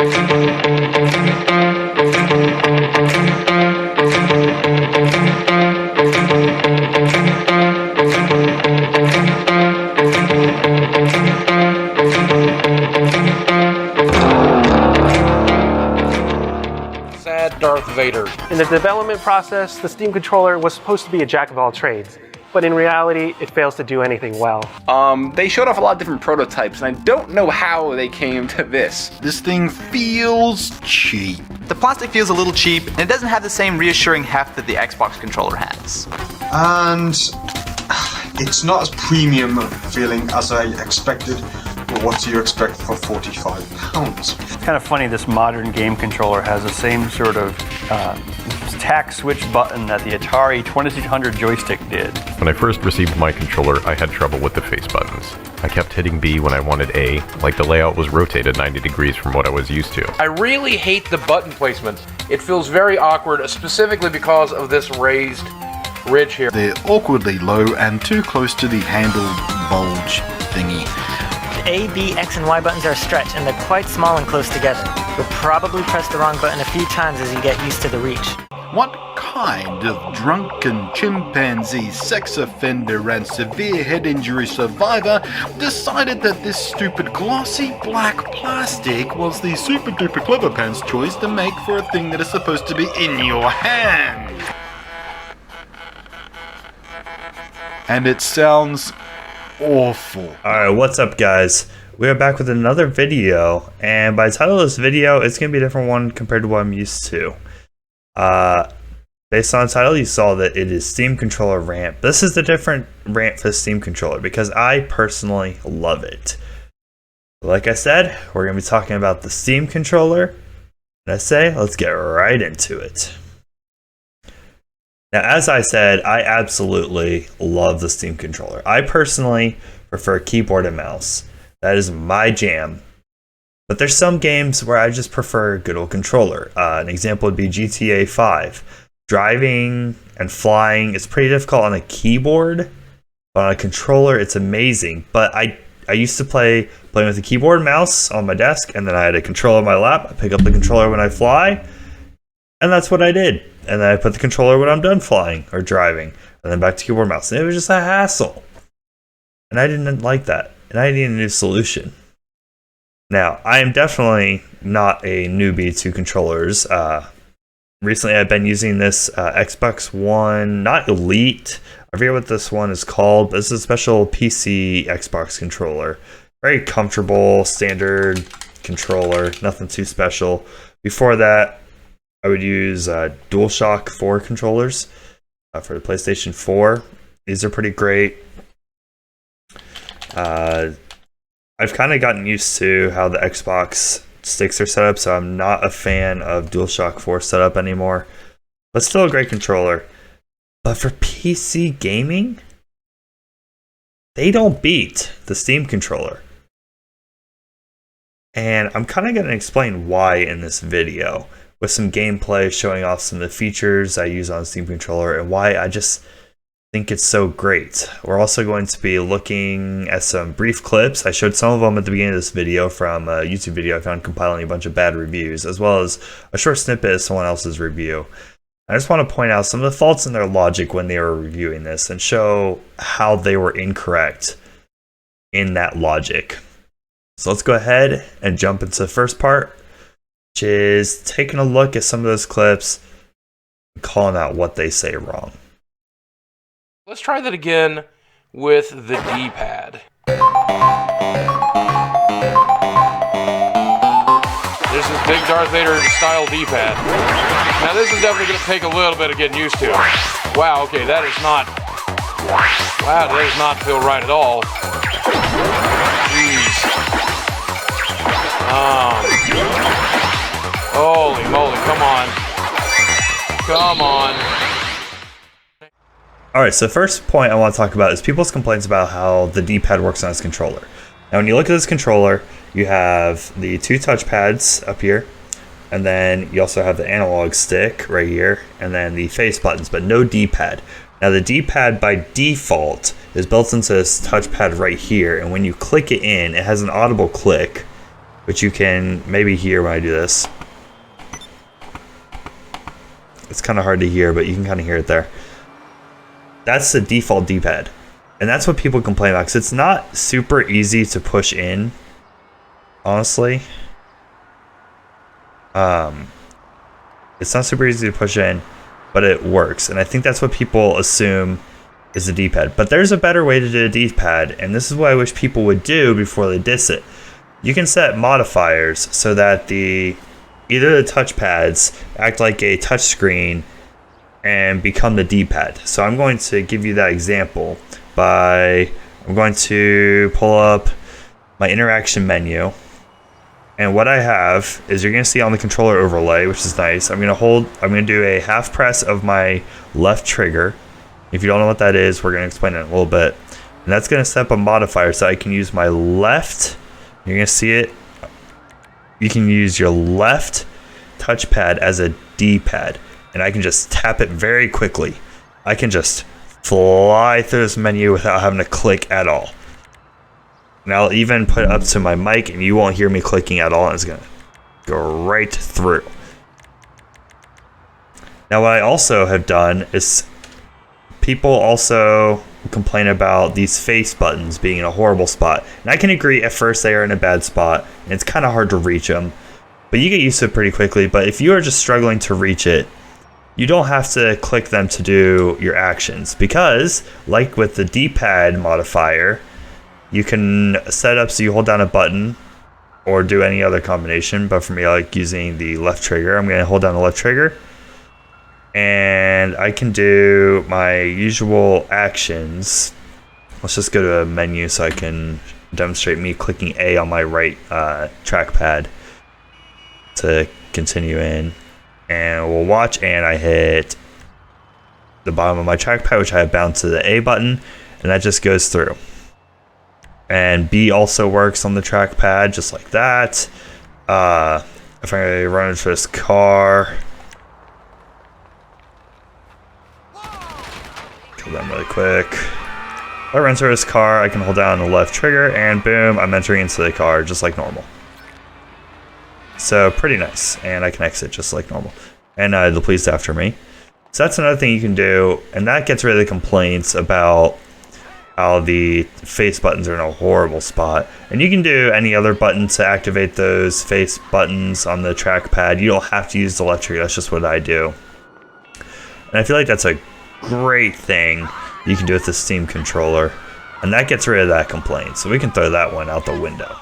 Sad Darth Vader. In the development process, the Steam controller was supposed to be a jack of all trades, but in reality, it fails to do anything well. They showed off a lot of different prototypes, and I don't know how they came to this. This thing feels cheap. The plastic feels a little cheap, and it doesn't have the same reassuring heft that the Xbox controller has. And it's not as premium feeling as I expected. But what do you expect for £45? It's kind of funny, this modern game controller has the same sort of tack switch button that the Atari 2600 joystick did. When I first received my controller, I had trouble with the face buttons. I kept hitting B when I wanted A, like the layout was rotated 90 degrees from what I was used to. I really hate the button placement. It feels very awkward, specifically because of this raised ridge here. They're awkwardly low and too close to the handle bulge thingy. A, B, X, and Y buttons are stretched, and they're quite small and close together. You'll probably press the wrong button a few times as you get used to the reach. What kind of drunken chimpanzee, sex offender, and severe head injury survivor decided that this stupid glossy black plastic was the super duper clever pants choice to make for a thing that is supposed to be in your hand? And it sounds awful. Alright, what's up guys? We are back with another video, and by the title of this video, it's going to be a different one compared to what I'm used to. Based on the title, you saw that it is Steam Controller Rant. This is the different rant for the Steam Controller because I personally love it. Like I said, we're going to be talking about the Steam Controller, and I say, let's get right into it. Now, as I said, I absolutely love the Steam Controller. I personally prefer keyboard and mouse. That is my jam. But there's some games where I just prefer a good old controller. An example would be GTA 5. Driving and flying is pretty difficult on a keyboard, but on a controller it's amazing. But I used to playing with a keyboard and mouse on my desk, and then I had a controller on my lap. I pick up the controller when I fly, and that's what I did. And then I put the controller when I'm done flying or driving, and then back to keyboard and mouse. And it was just a hassle. And I didn't like that. And I needed a new solution. Now, I am definitely not a newbie to controllers. Recently, I've been using this Xbox One, not Elite. I forget what this one is called, but this is a special PC Xbox controller. Very comfortable, standard controller, nothing too special. Before that, I would use DualShock 4 controllers for the PlayStation 4. These are pretty great. I've kind of gotten used to how the Xbox sticks are set up, so I'm not a fan of DualShock 4 setup anymore. But still a great controller. But for PC gaming, they don't beat the Steam controller. And I'm kind of going to explain why in this video, with some gameplay showing off some of the features I use on the Steam controller and why I just think it's so great. We're also going to be looking at some brief clips. I showed some of them at the beginning of this video from a YouTube video I found compiling a bunch of bad reviews, as well as a short snippet of someone else's review. I just want to point out some of the faults in their logic when they were reviewing this and show how they were incorrect in that logic. So let's go ahead and jump into the first part, which is taking a look at some of those clips and calling out what they say wrong. Let's try that again with the D-pad. This is big Darth Vader style D-pad. Now this is definitely going to take a little bit of getting used to. Wow, okay, that is not... Wow, that does not feel right at all. Jeez. Holy moly, come on. Come on. Alright, so the first point I want to talk about is people's complaints about how the D-pad works on this controller. Now when you look at this controller, you have the two touchpads up here, and then you also have the analog stick right here, and then the face buttons, but no D-pad. Now the D-pad by default is built into this touchpad right here, and when you click it in, it has an audible click, which you can maybe hear when I do this. It's kind of hard to hear, but you can kind of hear it there. That's the default D-pad. And that's what people complain about, because it's not super easy to push in, honestly. It's not super easy to push in, but it works. And I think that's what people assume is the D-pad. But there's a better way to do a D-pad, and this is what I wish people would do before they diss it. You can set modifiers so that either the touchpads act like a touch screen and become the D-pad. So I'm going to give you that example I'm going to pull up my interaction menu. And what I have is, you're going to see on the controller overlay, which is nice. I'm going to do a half press of my left trigger. If you don't know what that is, we're going to explain it in a little bit. And that's going to set up a modifier so I can use my left. You're going to see it. You can use your left touchpad as a D-pad. And I can just tap it very quickly. I can just fly through this menu without having to click at all. And I'll even put it up to my mic and you won't hear me clicking at all. And it's going to go right through. Now what I also have done is, people also complain about these face buttons being in a horrible spot. And I can agree, at first they are in a bad spot and it's kind of hard to reach them. But you get used to it pretty quickly. But if you are just struggling to reach it, you don't have to click them to do your actions. Because, like with the D-pad modifier, you can set up so you hold down a button or do any other combination. But for me, I like using the left trigger. I'm going to hold down the left trigger. And I can do my usual actions. Let's just go to a menu so I can demonstrate me clicking A on my right trackpad to continue in. And we'll watch, and I hit the bottom of my trackpad, which I have bound to the A button, and that just goes through. And B also works on the trackpad, just like that. If I run into this car, kill them really quick. If I run into this car, I can hold down the left trigger, and boom, I'm entering into the car just like normal. So pretty nice, and I can exit just like normal. And the police after me. So that's another thing you can do, and that gets rid of the complaints about how the face buttons are in a horrible spot. And you can do any other button to activate those face buttons on the trackpad. You don't have to use the left trigger, that's just what I do. And I feel like that's a great thing you can do with the Steam controller. And that gets rid of that complaint, so we can throw that one out the window.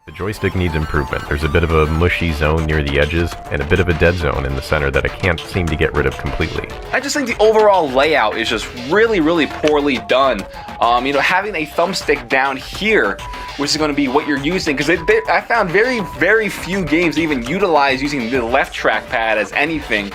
The joystick needs improvement. There's a bit of a mushy zone near the edges, and a bit of a dead zone in the center that I can't seem to get rid of completely. I just think the overall layout is just really, really poorly done. Having a thumbstick down here, which is going to be what you're using, because I found very, very few games even utilize using the left trackpad as anything.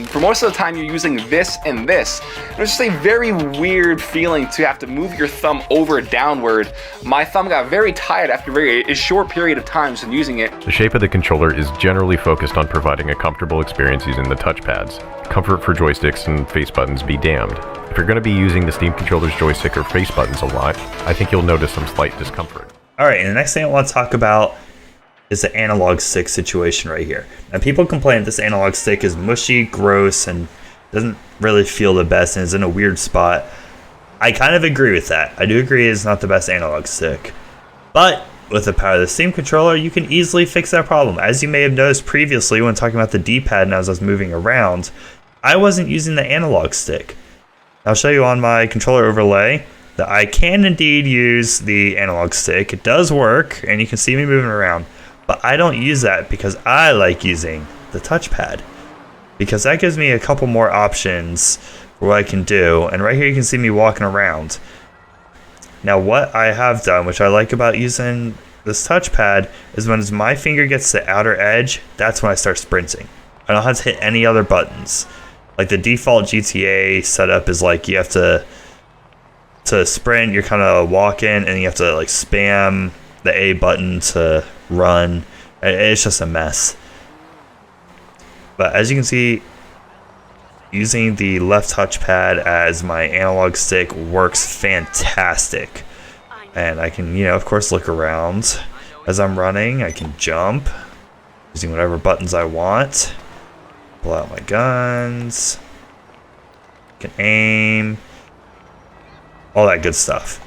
For most of the time, you're using this and this. And it's just a very weird feeling to have to move your thumb over downward. My thumb got very tired after a short period of time since using it. The shape of the controller is generally focused on providing a comfortable experience using the touchpads. Comfort for joysticks and face buttons be damned. If you're going to be using the Steam controller's joystick or face buttons a lot, I think you'll notice some slight discomfort. Alright, and the next thing I want to talk about is the analog stick situation right here. Now, people complain that this analog stick is mushy, gross, and doesn't really feel the best and is in a weird spot. I kind of agree with that. I do agree it's not the best analog stick. But with the power of the Steam controller, you can easily fix that problem. As you may have noticed previously when talking about the D-pad and as I was moving around, I wasn't using the analog stick. I'll show you on my controller overlay that I can indeed use the analog stick. It does work, and you can see me moving around. But I don't use that because I like using the touchpad, because that gives me a couple more options for what I can do. And right here you can see me walking around. Now what I have done, which I like about using this touchpad, is when my finger gets to the outer edge, that's when I start sprinting. I don't have to hit any other buttons. Like the default GTA setup is like you have to sprint, you're kind of walking, and you have to like spam the A button to run. It's just a mess. But as you can see, using the left touchpad as my analog stick works fantastic. And I can, of course look around. As I'm running, I can jump using whatever buttons I want. Pull out my guns. Can aim. All that good stuff.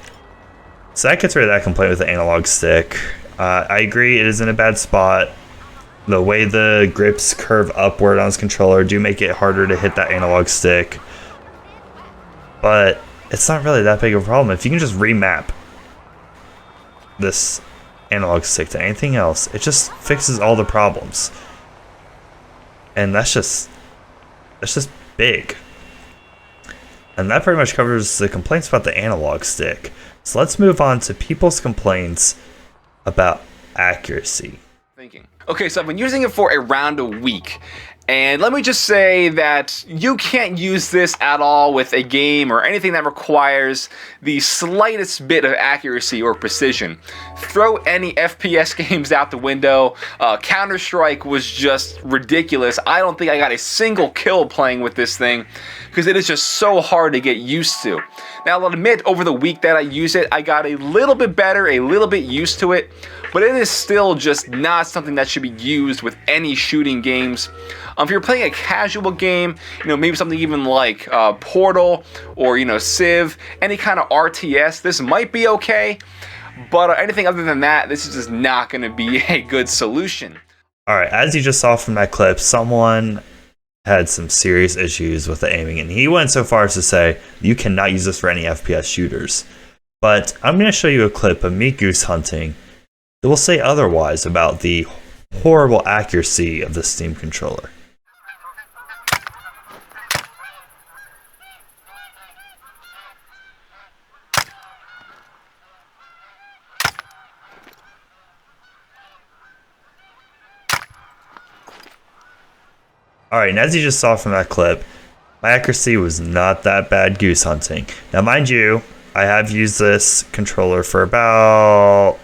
So that gets rid of that complaint with the analog stick. I agree, it is in a bad spot. The way the grips curve upward on this controller do make it harder to hit that analog stick. But it's not really that big of a problem. If you can just remap this analog stick to anything else, it just fixes all the problems. And that's just big. And that pretty much covers the complaints about the analog stick. So let's move on to people's complaints about accuracy. Okay, so I've been using it for around a week, and let me just say that you can't use this at all with a game or anything that requires the slightest bit of accuracy or precision. Throw any FPS games out the window. Counter-Strike was just ridiculous. I don't think I got a single kill playing with this thing because it is just so hard to get used to. Now, I'll admit, over the week that I use it, I got a little bit better, a little bit used to it, but it is still just not something that should be used with any shooting games. If you're playing a casual game, maybe something even like Portal or, Civ, any kind of RTS, this might be okay, but anything other than that, this is just not going to be a good solution. Alright, as you just saw from that clip, someone had some serious issues with the aiming, and he went so far as to say, you cannot use this for any FPS shooters. But I'm going to show you a clip of me goose hunting that will say otherwise about the horrible accuracy of the Steam controller. Alright, and as you just saw from that clip, my accuracy was not that bad goose hunting. Now mind you, I have used this controller for about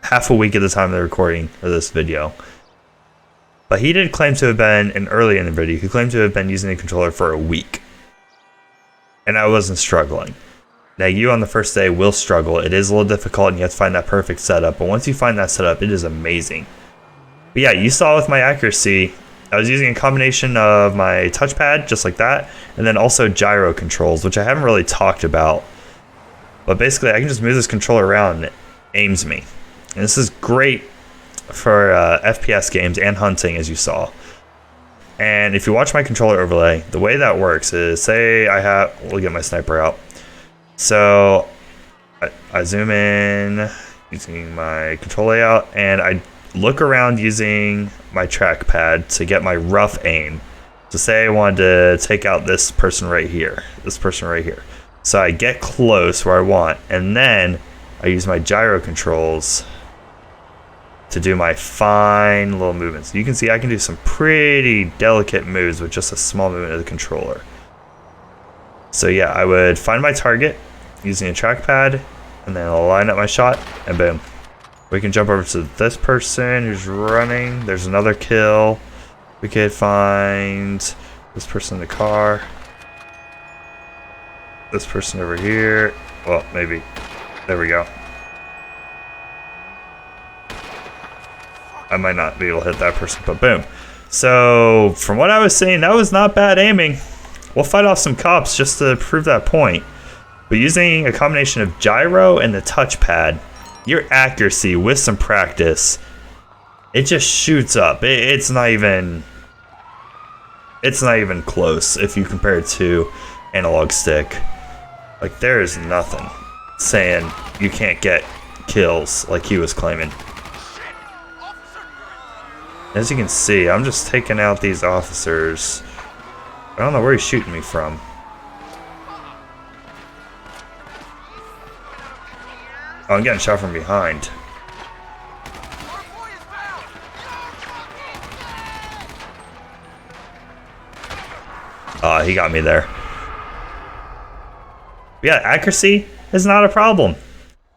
half a week at the time of the recording of this video. But he did claim to have been, and early in the video, he claimed to have been using the controller for a week. And I wasn't struggling. Now you on the first day will struggle. It is a little difficult and you have to find that perfect setup. But once you find that setup, it is amazing. But yeah, you saw with my accuracy, I was using a combination of my touchpad, just like that, and then also gyro controls, which I haven't really talked about. But basically, I can just move this controller around and it aims me. And this is great for FPS games and hunting, as you saw. And if you watch my controller overlay, the way that works is, say we'll get my sniper out. So I zoom in using my control layout, and I look around using my trackpad to get my rough aim. So say I wanted to take out this person right here, So I get close where I want, and then I use my gyro controls to do my fine little movements. You can see I can do some pretty delicate moves with just a small movement of the controller. So yeah, I would find my target using a trackpad, and then I'll line up my shot, and boom. We can jump over to this person who's running. There's another kill. We could find this person in the car. This person over here. Well, maybe. There we go. I might not be able to hit that person, but boom. So, from what I was saying, that was not bad aiming. We'll fight off some cops just to prove that point. But using a combination of gyro and the touchpad, your accuracy with some practice, it just shoots up. It's not even close if you compare it to analog stick. Like, there is nothing saying you can't get kills like he was claiming. As you can see, I'm just taking out these officers. I don't know where he's shooting me from. Oh, I'm getting shot from behind. He got me there. Yeah, accuracy is not a problem.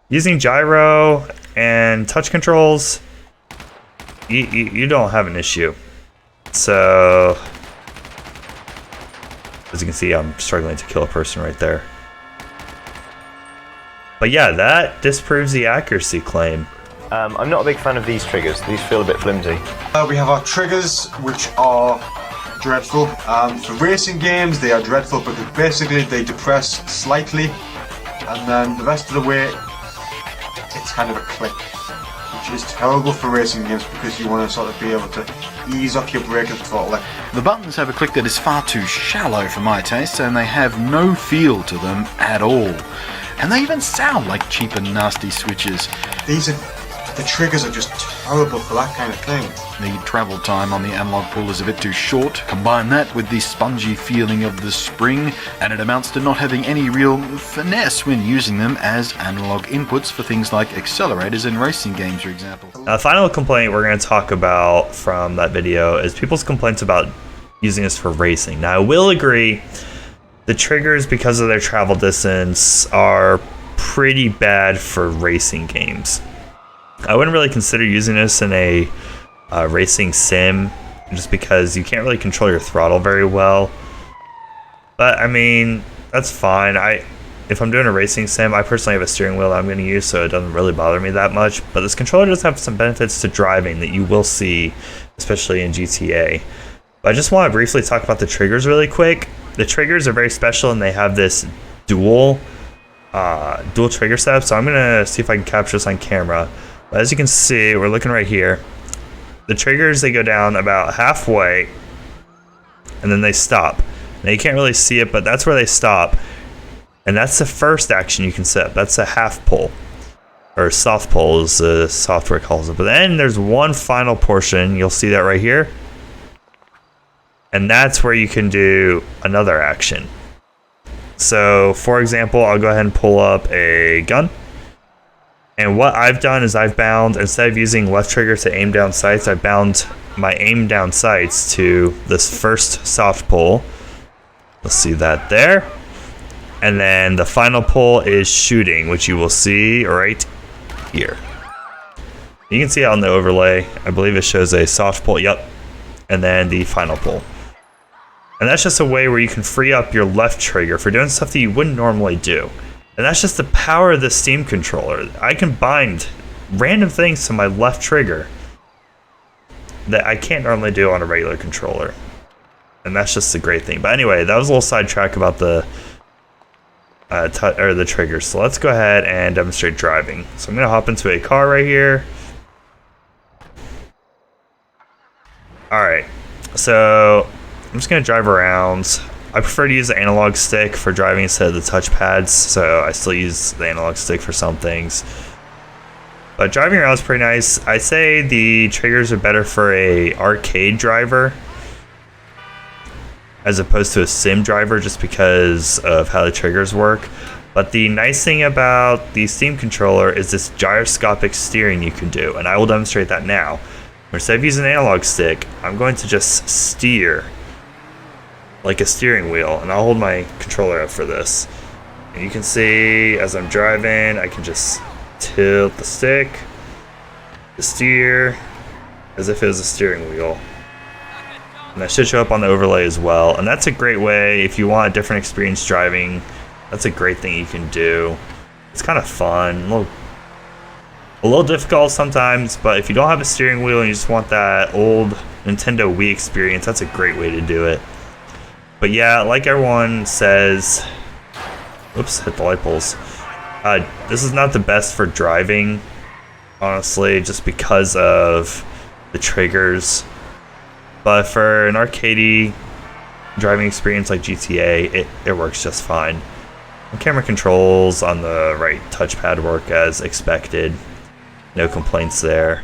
Using gyro and touch controls, you don't have an issue. So, as you can see, I'm struggling to kill a person right there. But yeah, that disproves the accuracy claim. I'm not a big fan of these triggers. These feel a bit flimsy. We have our triggers, which are dreadful. For racing games, they are dreadful because basically they depress slightly, and then the rest of the way, it's kind of a click, which is terrible for racing games because you want to sort of be able to ease up your brake and throttle. The buttons have a click that is far too shallow for my taste, and they have no feel to them at all. And they even sound like cheap and nasty switches. The triggers are just terrible for that kind of thing. The travel time on the analog pull is a bit too short. Combine that with the spongy feeling of the spring, and it amounts to not having any real finesse when using them as analog inputs for things like accelerators in racing games, for example. Now, the final complaint we're going to talk about from that video is people's complaints about using this for racing. Now, I will agree, the triggers, because of their travel distance, are pretty bad for racing games. I wouldn't really consider using this in a racing sim, just because you can't really control your throttle very well. But I mean, that's fine. If I'm doing a racing sim, I personally have a steering wheel that I'm going to use, so it doesn't really bother me that much. But this controller does have some benefits to driving that you will see, especially in GTA. But I just want to briefly talk about the triggers really quick. The triggers are very special, and they have this dual trigger setup. So I'm going to see if I can capture this on camera. But as you can see, we're looking right here. The triggers, they go down about halfway, and then they stop. Now you can't really see it, but that's where they stop. And that's the first action you can set. That's a half pull, or soft pull as the software calls it. But then there's one final portion. You'll see that right here. And that's where you can do another action. So, for example, I'll go ahead and pull up a gun. And what I've done is I've bound, instead of using left trigger to aim down sights, I bound my aim down sights to this first soft pull. You'll see that there. And then the final pull is shooting, which you will see right here. You can see it on the overlay. I believe it shows a soft pull, yep. And then the final pull. And that's just a way where you can free up your left trigger for doing stuff that you wouldn't normally do. And that's just the power of the Steam controller. I can bind random things to my left trigger that I can't normally do on a regular controller. And that's just a great thing. But anyway, that was a little sidetrack about the triggers. So let's go ahead and demonstrate driving. So I'm going to hop into a car right here. Alright, so I'm just going to drive around. I prefer to use the analog stick for driving instead of the touchpads, so I still use the analog stick for some things. But driving around is pretty nice. I say the triggers are better for a arcade driver as opposed to a sim driver, just because of how the triggers work. But the nice thing about the Steam controller is this gyroscopic steering you can do, and I will demonstrate that now. Instead of using an analog stick, I'm going to just steer like a steering wheel, and I'll hold my controller up for this. And you can see as I'm driving, I can just tilt the stick, the steer, as if it was a steering wheel. And that should show up on the overlay as well. And that's a great way, if you want a different experience driving, that's a great thing you can do. It's kind of fun, a little difficult sometimes, but if you don't have a steering wheel and you just want that old Nintendo Wii experience, that's a great way to do it. But yeah, like everyone says, oops, hit the light poles. This is not the best for driving, honestly, just because of the triggers. But for an arcadey driving experience like GTA, it works just fine. The camera controls on the right touchpad work as expected. No complaints there.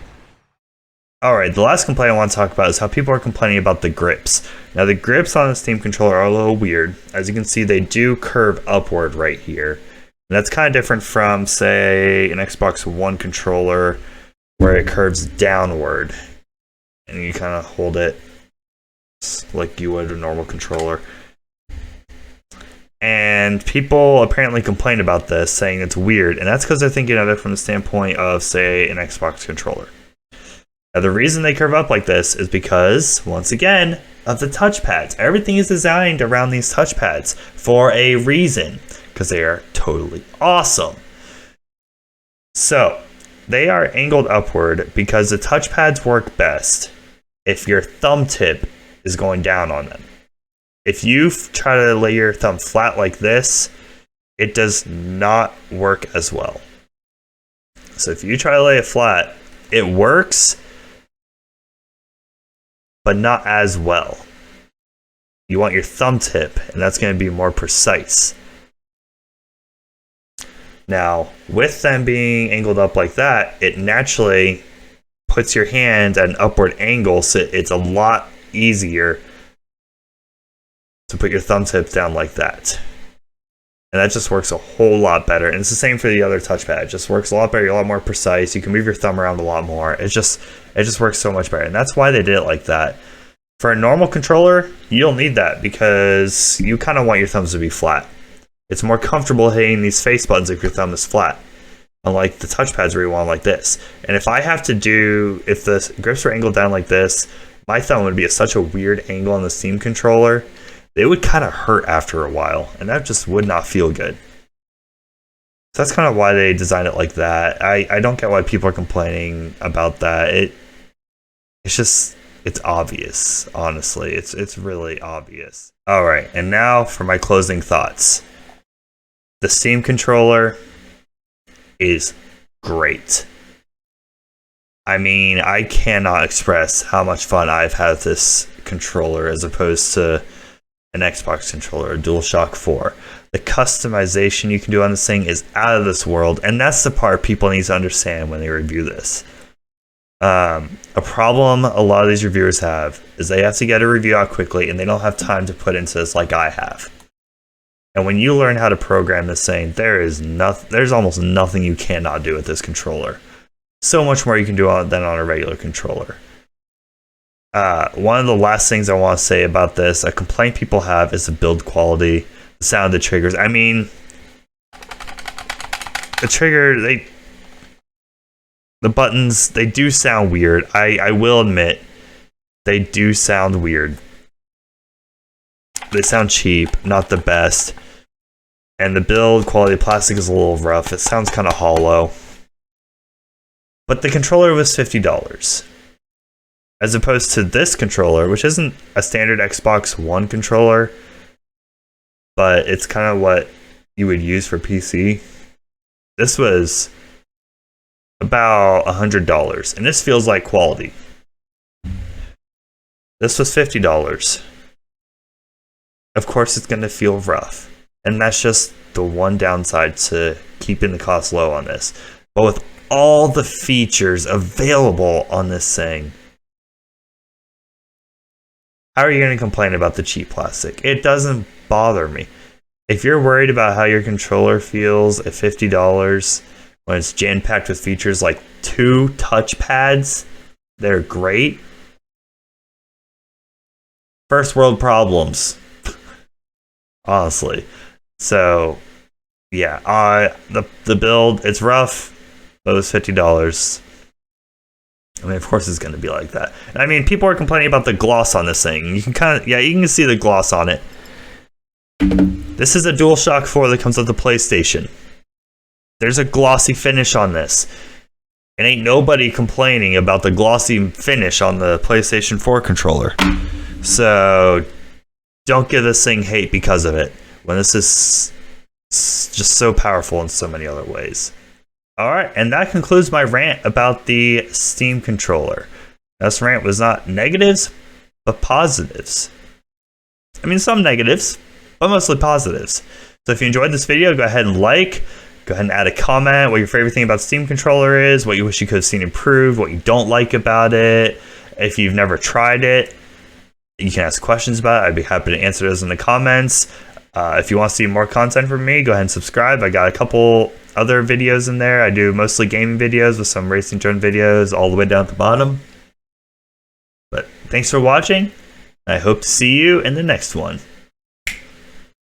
Alright, the last complaint I want to talk about is how people are complaining about the grips. Now, the grips on the Steam controller are a little weird. As you can see, they do curve upward right here. And that's kind of different from, say, an Xbox One controller where it curves downward. And you kind of hold it like you would a normal controller. And people apparently complain about this, saying it's weird. And that's because they're thinking of it from the standpoint of, say, an Xbox controller. Now, the reason they curve up like this is because, once again, of the touchpads. Everything is designed around these touchpads for a reason, because they are totally awesome. So, they are angled upward because the touchpads work best if your thumb tip is going down on them. If you try to lay your thumb flat like this, it does not work as well. So if you try to lay it flat, it works, but not as well. You want your thumb tip, and that's going to be more precise. Now, with them being angled up like that, it naturally puts your hand at an upward angle, so it's a lot easier to put your thumb tip down like that. And that just works a whole lot better. And it's the same for the other touchpad. It just works a lot better, a lot more precise. You can move your thumb around a lot more. It just works so much better. And that's why they did it like that. For a normal controller, you don't need that because you kind of want your thumbs to be flat. It's more comfortable hitting these face buttons if your thumb is flat. Unlike the touchpads where you want like this. And if the grips were angled down like this, my thumb would be at such a weird angle on the Steam controller. It would kind of hurt after a while, and that just would not feel good. So that's kind of why they designed it like that. I don't get why people are complaining about that. It's obvious, honestly. It's really obvious. All right, and now for my closing thoughts. The Steam controller is great. I mean, I cannot express how much fun I've had with this controller as opposed to an Xbox controller, a DualShock 4. The customization you can do on this thing is out of this world, and that's the part people need to understand when they review this. A problem a lot of these reviewers have is they have to get a review out quickly, and they don't have time to put into this like I have. And when you learn how to program this thing, there's almost nothing you cannot do with this controller. So much more you can do than on a regular controller. One of the last things I want to say about this, a complaint people have is the build quality, the sound of the triggers. I mean, the trigger, the buttons, they do sound weird. I will admit, they do sound weird. They sound cheap, not the best. And the build quality of plastic is a little rough. It sounds kind of hollow. But the controller was $50. As opposed to this controller, which isn't a standard Xbox One controller, but it's kind of what you would use for PC. This was about $100, and this feels like quality. This was $50. Of course, it's going to feel rough, and that's just the one downside to keeping the cost low on this. But with all the features available on this thing, how are you going to complain about the cheap plastic? It doesn't bother me. If you're worried about how your controller feels at $50 when it's jam-packed with features like 2 touchpads, they're great. First world problems. Honestly. So, yeah, the build, it's rough, but it was $50. I mean, of course it's going to be like that. And I mean, people are complaining about the gloss on this thing. You can you can see the gloss on it. This is a DualShock 4 that comes with the PlayStation. There's a glossy finish on this. And ain't nobody complaining about the glossy finish on the PlayStation 4 controller. So, don't give this thing hate because of it, when this is just so powerful in so many other ways. Alright, and that concludes my rant about the Steam controller. This rant was not negatives, but positives. I mean, some negatives, but mostly positives. So if you enjoyed this video, go ahead and go ahead and add a comment, what your favorite thing about Steam controller is, what you wish you could have seen improved, what you don't like about it. If you've never tried it, you can ask questions about it. I'd be happy to answer those in the comments. If you want to see more content from me, go ahead and subscribe. I got a couple other videos in there. I do mostly gaming videos with some racing drone videos all the way down at the bottom. But thanks for watching. I hope to see you in the next one.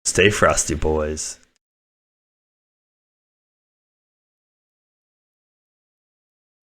Stay frosty, boys.